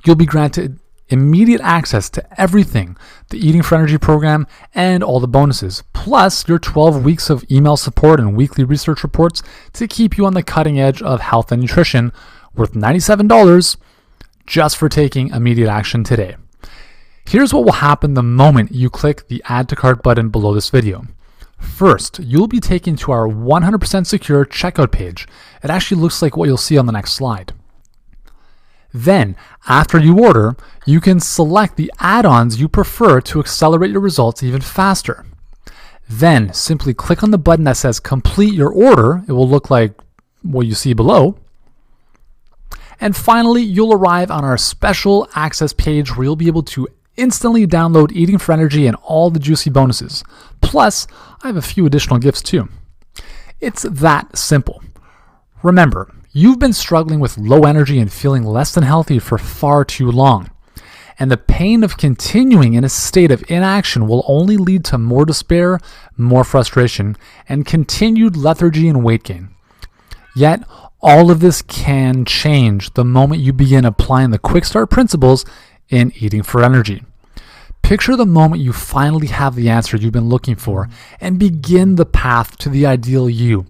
You'll be granted immediate access to everything, the Eating for Energy program and all the bonuses, plus your 12 weeks of email support and weekly research reports to keep you on the cutting edge of health and nutrition, worth $97 just for taking immediate action today. Here's what will happen the moment you click the Add to Cart button below this video. First, you'll be taken to our 100% secure checkout page. It actually looks like what you'll see on the next slide. Then, after you order, you can select the add-ons you prefer to accelerate your results even faster. Then, simply click on the button that says Complete Your Order. It will look like what you see below. And finally, you'll arrive on our special access page where you'll be able to instantly download Eating for Energy and all the juicy bonuses. Plus, I have a few additional gifts too. It's that simple. Remember, You've been struggling with low energy and feeling less than healthy for far too long. And the pain of continuing in a state of inaction will only lead to more despair, more frustration, and continued lethargy and weight gain. Yet, all of this can change the moment you begin applying the quick start principles in eating for energy. Picture the moment you finally have the answer you've been looking for and begin the path to the ideal you.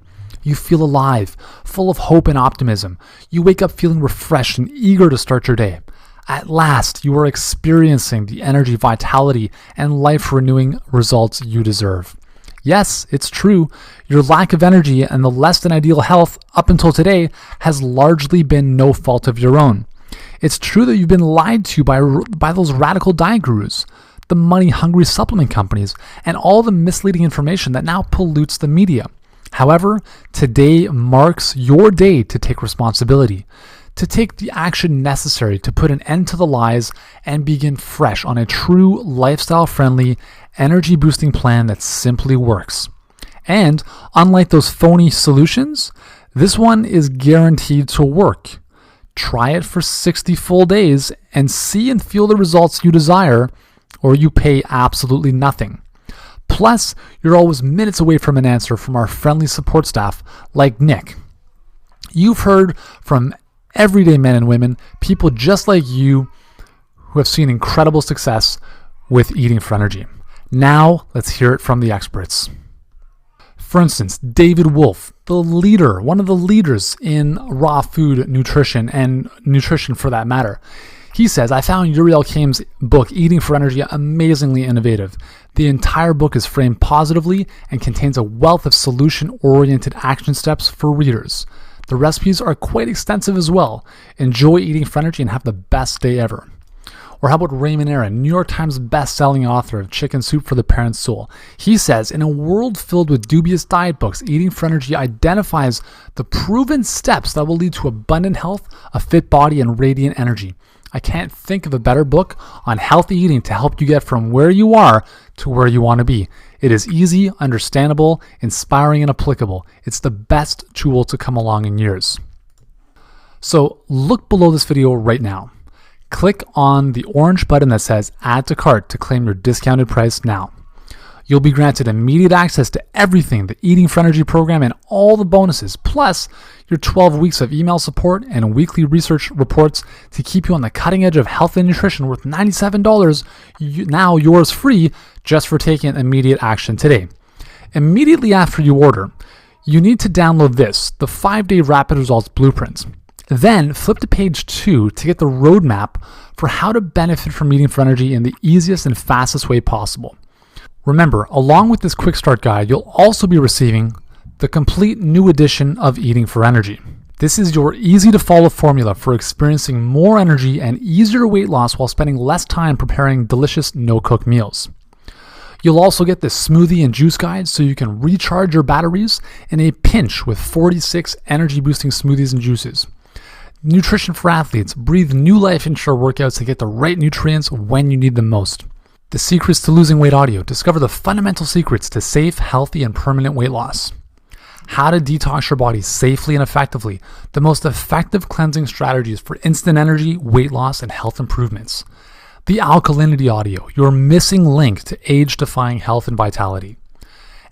You feel alive, full of hope and optimism. You wake up feeling refreshed and eager to start your day. At last, you are experiencing the energy, vitality, and life-renewing results you deserve. Yes, it's true, your lack of energy and the less than ideal health up until today has largely been no fault of your own. It's true that you've been lied to by those radical diet gurus, the money-hungry supplement companies, and all the misleading information that now pollutes the media. However, today marks your day to take responsibility, to take the action necessary to put an end to the lies and begin fresh on a true lifestyle-friendly, energy-boosting plan that simply works. And unlike those phony solutions, this one is guaranteed to work. Try it for 60 full days and see and feel the results you desire, or you pay absolutely nothing. Plus, you're always minutes away from an answer from our friendly support staff like Nick. You've heard from everyday men and women, people just like you who have seen incredible success with eating for energy. Now, let's hear it from the experts. For instance, David Wolfe, one of the leaders in raw food nutrition and nutrition for that matter. He says, I found Uriel Kaim's book, Eating for Energy, amazingly innovative. The entire book is framed positively and contains a wealth of solution-oriented action steps for readers. The recipes are quite extensive as well. Enjoy eating for energy and have the best day ever. Or how about Raymond Aron, New York Times best-selling author of Chicken Soup for the Parent Soul? He says, in a world filled with dubious diet books, Eating for Energy identifies the proven steps that will lead to abundant health, a fit body, and radiant energy. I can't think of a better book on healthy eating to help you get from where you are to where you want to be. It is easy, understandable, inspiring, and applicable. It's the best tool to come along in years. So look below this video right now. Click on the orange button that says Add to Cart to claim your discounted price now. You'll be granted immediate access to everything, the Eating for Energy program and all the bonuses, plus your 12 weeks of email support and weekly research reports to keep you on the cutting edge of health and nutrition worth $97, now yours free just for taking immediate action today. Immediately after you order, you need to download this, the 5-day rapid results blueprint. Then flip to page 2 to get the roadmap for how to benefit from Eating for Energy in the easiest and fastest way possible. Remember, along with this quick start guide, you'll also be receiving the complete new edition of Eating for Energy. This is your easy to follow formula for experiencing more energy and easier weight loss while spending less time preparing delicious no-cook meals. You'll also get the smoothie and juice guide so you can recharge your batteries in a pinch with 46 energy boosting smoothies and juices. Nutrition for athletes, breathe new life into your workouts to get the right nutrients when you need them most. The Secrets to Losing Weight audio, discover the fundamental secrets to safe, healthy, and permanent weight loss. How to detox your body safely and effectively, the most effective cleansing strategies for instant energy, weight loss, and health improvements. The Alkalinity audio, your missing link to age-defying health and vitality.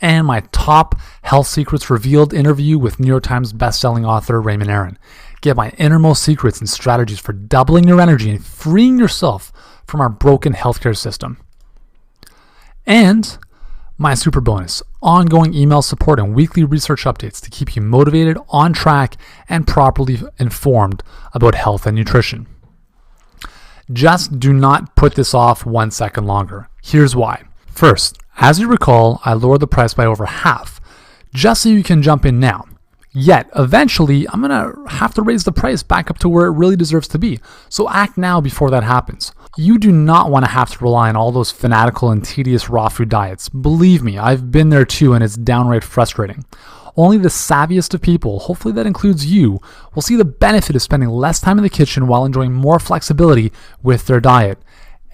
And my top health secrets revealed interview with New York Times bestselling author Raymond Aron. Get my innermost secrets and strategies for doubling your energy and freeing yourself from our broken healthcare system. And my super bonus, ongoing email support and weekly research updates to keep you motivated, on track, and properly informed about health and nutrition. Just do not put this off 1 second longer. Here's why. First, as you recall, I lowered the price by over half, just so you can jump in now. Yet, eventually, I'm going to have to raise the price back up to where it really deserves to be. So act now before that happens. You do not want to have to rely on all those fanatical and tedious raw food diets. Believe me, I've been there too, and it's downright frustrating. Only the savviest of people, hopefully that includes you, will see the benefit of spending less time in the kitchen while enjoying more flexibility with their diet.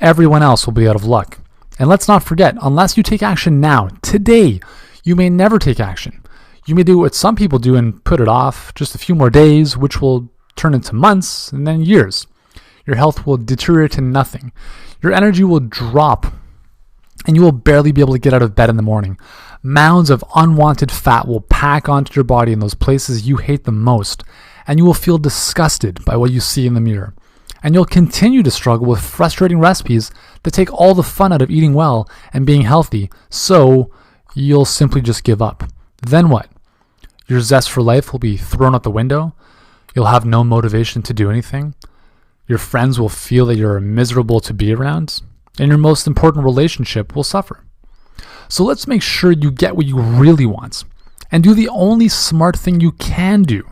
Everyone else will be out of luck. And let's not forget, unless you take action now, today, you may never take action. You may do what some people do and put it off just a few more days, which will turn into months and then years. Your health will deteriorate to nothing. Your energy will drop, and you will barely be able to get out of bed in the morning. Mounds of unwanted fat will pack onto your body in those places you hate the most, and you will feel disgusted by what you see in the mirror. And you'll continue to struggle with frustrating recipes that take all the fun out of eating well and being healthy, so you'll simply just give up. Then what? Your zest for life will be thrown out the window. You'll have no motivation to do anything. Your friends will feel that you're miserable to be around, and your most important relationship will suffer. So let's make sure you get what you really want, and do the only smart thing you can do.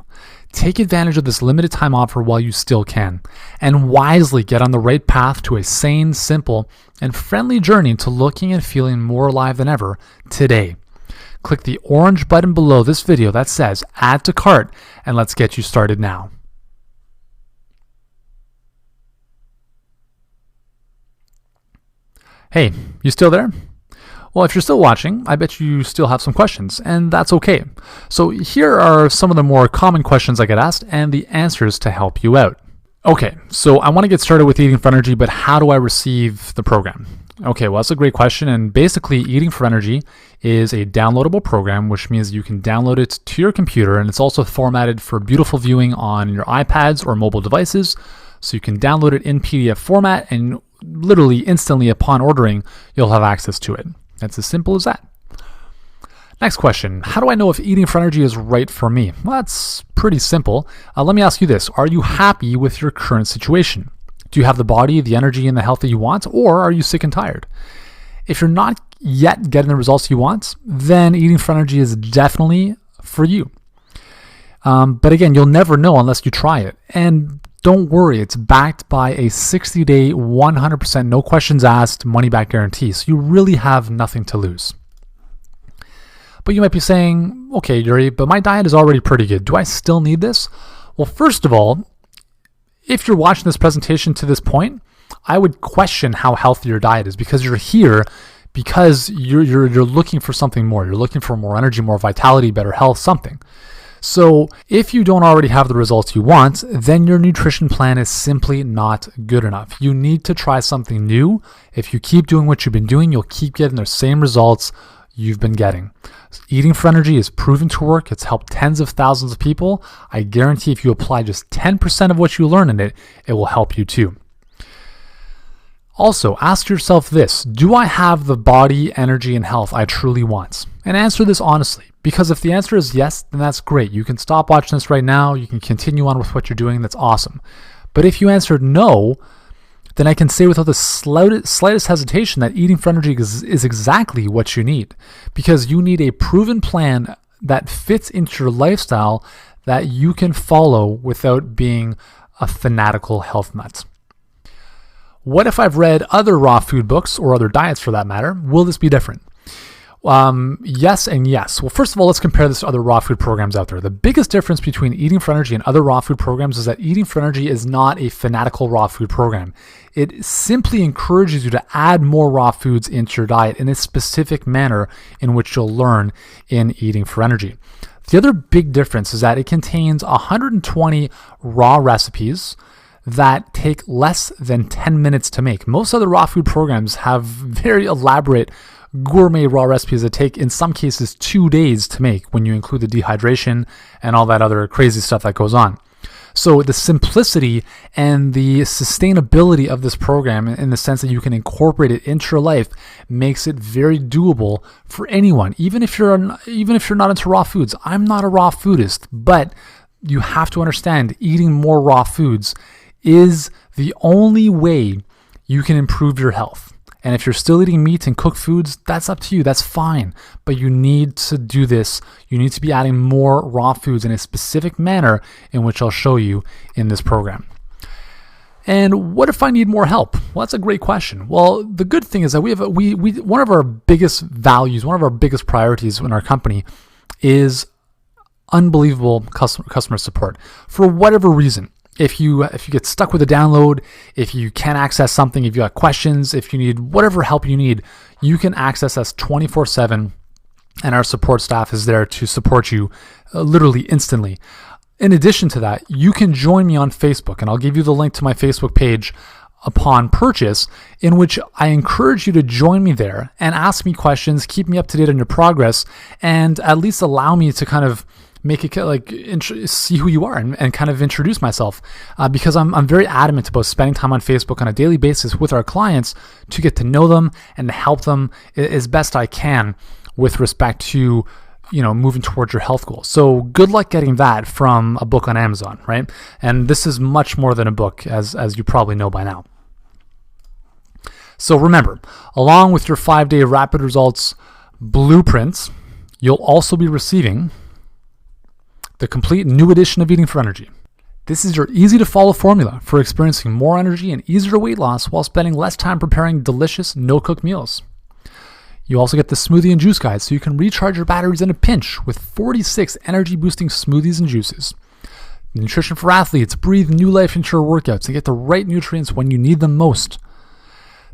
Take advantage of this limited time offer while you still can, and wisely get on the right path to a sane, simple, and friendly journey to looking and feeling more alive than ever today. Click the orange button below this video that says Add to Cart, and let's get you started now. Hey, you still there? Well, if you're still watching, I bet you still have some questions, and that's okay. So here are some of the more common questions I get asked and the answers to help you out. Okay, so I want to get started with Eating for Energy, but how do I receive the program? Okay, well, that's a great question, and basically Eating for Energy is a downloadable program, which means you can download it to your computer, and it's also formatted for beautiful viewing on your iPads or mobile devices, so you can download it in PDF format, and literally instantly upon ordering, you'll have access to it. It's as simple as that. Next question, how do I know if Eating for Energy is right for me? Well, that's pretty simple. Let me ask you this. Are you happy with your current situation? Do you have the body, the energy, and the health that you want, or are you sick and tired? If you're not yet getting the results you want, then Eating for Energy is definitely for you. But again, you'll never know unless you try it. And don't worry, it's backed by a 60-day, 100% no questions asked, money-back guarantee. So you really have nothing to lose. But you might be saying, okay, Yuri, but my diet is already pretty good. Do I still need this? Well, first of all, if you're watching this presentation to this point, I would question how healthy your diet is, because you're here because you're looking for something more. You're looking for more energy, more vitality, better health, something. So if you don't already have the results you want, then your nutrition plan is simply not good enough. You need to try something new. If you keep doing what you've been doing, you'll keep getting the same results you've been getting. Eating for Energy is proven to work. It's helped tens of thousands of people. I guarantee if you apply just 10% of what you learn in it, it will help you too. Also, ask yourself this: do I have the body, energy, and health I truly want? And answer this honestly, because if the answer is yes, then that's great. You can stop watching this right now. You can continue on with what you're doing. That's awesome. But if you answered no, then I can say without the slightest hesitation that Eating for Energy is exactly what you need, because you need a proven plan that fits into your lifestyle that you can follow without being a fanatical health nut. What if I've read other raw food books, or other diets for that matter? Will this be different? Yes and yes. Well, first of all, let's compare this to other raw food programs out there. The biggest difference between Eating for Energy and other raw food programs is that Eating for Energy is not a fanatical raw food program. It simply encourages you to add more raw foods into your diet in a specific manner in which you'll learn in Eating for Energy. The other big difference is that it contains 120 raw recipes that take less than 10 minutes to make. Most other raw food programs have very elaborate gourmet raw recipes that take, in some cases, 2 days to make when you include the dehydration and all that other crazy stuff that goes on. So the simplicity and the sustainability of this program, in the sense that you can incorporate it into your life, makes it very doable for anyone, even if you're not into raw foods. I'm not a raw foodist, but you have to understand eating more raw foods is the only way you can improve your health. And if you're still eating meat and cooked foods, that's up to you. That's fine. But you need to do this. You need to be adding more raw foods in a specific manner in which I'll show you in this program. And what if I need more help? Well, that's a great question. Well, the good thing is that we one of our biggest values, one of our biggest priorities in our company is unbelievable customer support for whatever reason. If you get stuck with a download, if you can't access something, if you got questions, if you need whatever help you need, you can access us 24/7 and our support staff is there to support you literally instantly. In addition to that, you can join me on Facebook, and I'll give you the link to my Facebook page upon purchase, in which I encourage you to join me there and ask me questions, keep me up to date on your progress, and at least allow me to kind of make it like see who you are and kind of introduce myself, because I'm very adamant about spending time on Facebook on a daily basis with our clients to get to know them and to help them as best I can with respect to moving towards your health goals. So good luck getting that from a book on Amazon, right? And this is much more than a book, as you probably know by now. So remember, along with your 5-day rapid results blueprints, you'll also be receiving the complete new edition of Eating for Energy. This is your easy to follow formula for experiencing more energy and easier weight loss while spending less time preparing delicious no-cook meals. You also get the smoothie and juice guide so you can recharge your batteries in a pinch with 46 energy boosting smoothies and juices. Nutrition for athletes, breathe new life into your workouts and get the right nutrients when you need them most.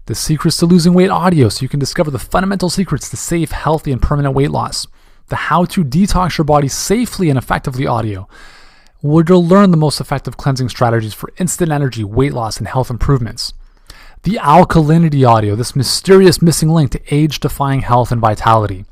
The Secrets to Losing Weight audio so you can discover the fundamental secrets to safe, healthy, and permanent weight loss. The How to Detox Your Body Safely and Effectively audio, where you'll learn the most effective cleansing strategies for instant energy, weight loss, and health improvements. The Alkalinity audio, this mysterious missing link to age-defying health and vitality.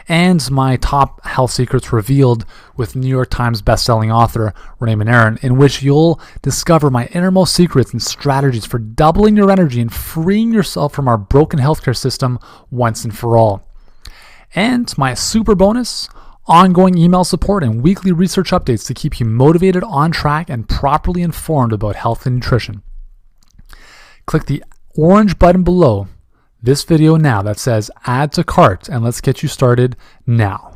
And my top health secrets revealed with New York Times bestselling author Renee Manarin, in which you'll discover my innermost secrets and strategies for doubling your energy and freeing yourself from our broken healthcare system once and for all. And my super bonus, ongoing email support and weekly research updates to keep you motivated, on track, and properly informed about health and nutrition. Click the orange button below this video now that says add to cart, and let's get you started now.